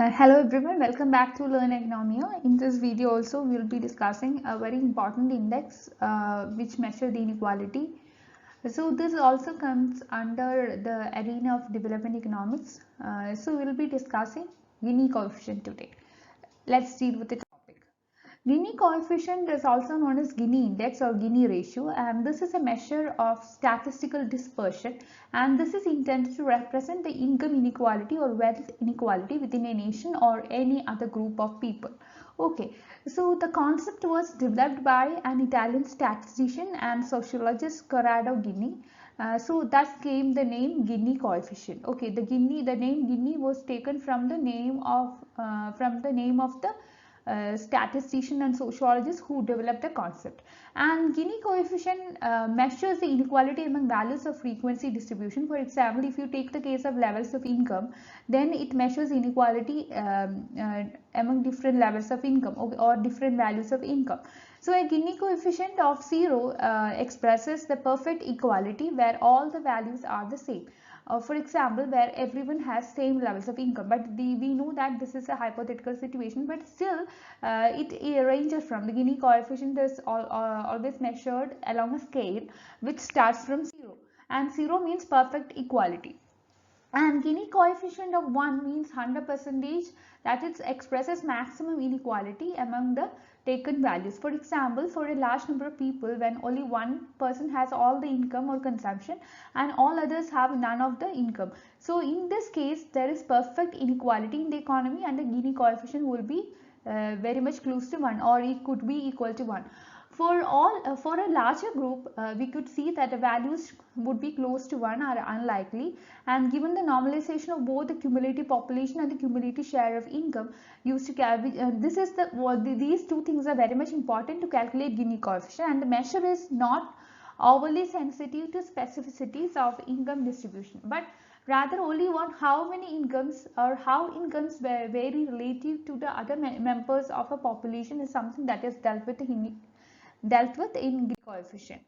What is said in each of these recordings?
Hello everyone, welcome back to Learn Economia. In this video also we will be discussing a very important index which measures the inequality. So this also comes under the arena of development economics. So we will be discussing Gini coefficient today. Let's deal with it. Gini coefficient is also known as Gini index or Gini ratio, and this is a measure of statistical dispersion, and this is intended to represent the income inequality or wealth inequality within a nation or any other group of people. Okay, so the concept was developed by an Italian statistician and sociologist Corrado Gini. So thus came the name Gini coefficient. Okay, the name Gini was taken from the name of the statistician and sociologist who developed the concept. And Gini coefficient measures the inequality among values of frequency distribution. For example, if you take the case of levels of income, then it measures inequality among different levels of income or different values of income. So a Gini coefficient of 0 expresses the perfect equality where all the values are the same. For example, where everyone has same levels of income, but we know that this is a hypothetical situation, but still it ranges from the Gini coefficient is always measured along a scale which starts from 0, and 0 means perfect equality. And Gini coefficient of 1 means 100%, that it expresses maximum inequality among the taken values. For example, for a large number of people, when only one person has all the income or consumption and all others have none of the income. So in this case, there is perfect inequality in the economy, and the Gini coefficient will be very much close to 1, or it could be equal to 1. For a larger group, we could see that the values would be close to 1 or unlikely, and given the normalization of both the cumulative population and the cumulative share of income used to these two things are very much important to calculate Gini coefficient, and the measure is not overly sensitive to specificities of income distribution, but rather only on how many incomes or how incomes vary relative to the other members of a population is something that is dealt with in Gini coefficient.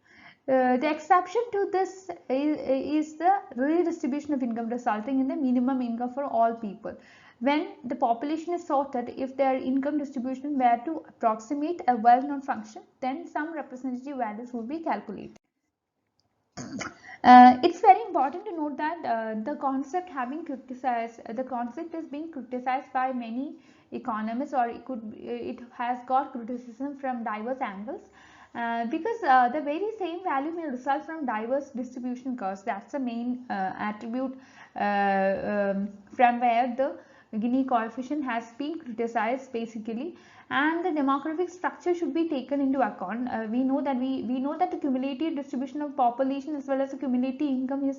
The exception to this is the redistribution of income resulting in the minimum income for all people. When the population is sorted, if their income distribution were to approximate a well-known function, then some representative values will be calculated. It's very important to note that the concept is being criticized by many economists, or it has got criticism from diverse angles, because the very same value may result from diverse distribution curves. That's the main attribute from where the Gini coefficient has been criticized basically, and the demographic structure should be taken into account. We know that the cumulative distribution of population as well as the cumulative income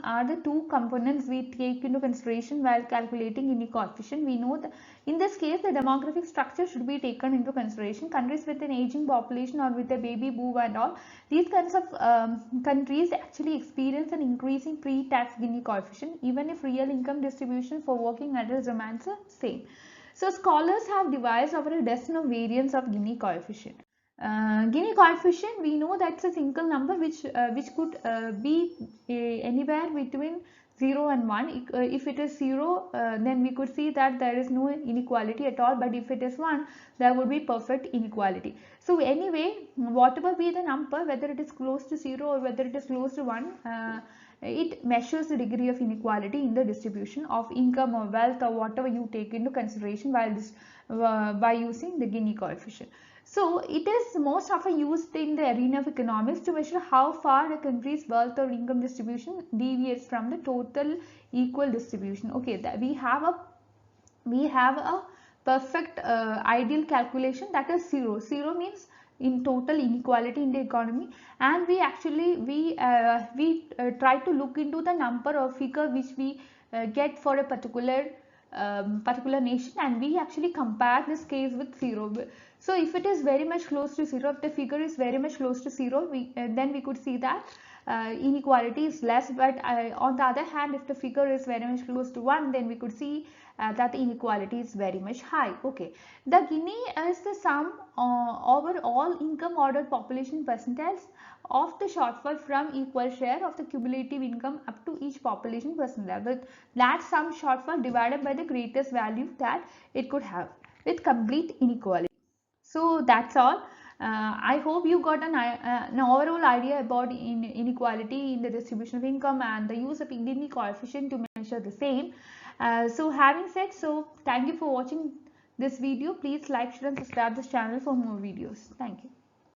are the two components we take into consideration while calculating Gini coefficient. We know that in this case the demographic structure should be taken into consideration. Countries with an aging population or with a baby boom and all, these kinds of countries actually experience an increasing pre-tax Gini coefficient even if real income distribution for working adults remains the same. So scholars have devised over a dozen of variants of Gini coefficient. Gini coefficient, we know that's a single number which could be anywhere between 0 and 1. If it is 0, then we could see that there is no inequality at all, but if it is 1, there would be perfect inequality. So anyway, whatever be the number, whether it is close to 0 or whether it is close to 1, it measures the degree of inequality in the distribution of income or wealth or whatever you take into consideration by using the Gini coefficient. So it is most often used in the arena of economics to measure how far a country's wealth or income distribution deviates from the total equal distribution. Okay, we have a perfect ideal calculation, that is 0. 0 means in total inequality in the economy, and we try to look into the number or figure which we get for a particular nation, and we actually compare this case with 0. So if it is very much close to 0, if the figure is very much close to 0, then we could see that inequality is less, but on the other hand, if the figure is very much close to 1, then we could see that the inequality is very much high. Okay, the Gini is the sum over all income ordered population percentiles of the shortfall from equal share of the cumulative income up to each population percentile, with that sum shortfall divided by the greatest value that it could have, with complete inequality. So that's all. I hope you got an overall idea about inequality in the distribution of income and the use of Gini coefficient to measure the same. So having said so, thank you for watching this video. Please like, share and subscribe this channel for more videos. Thank you.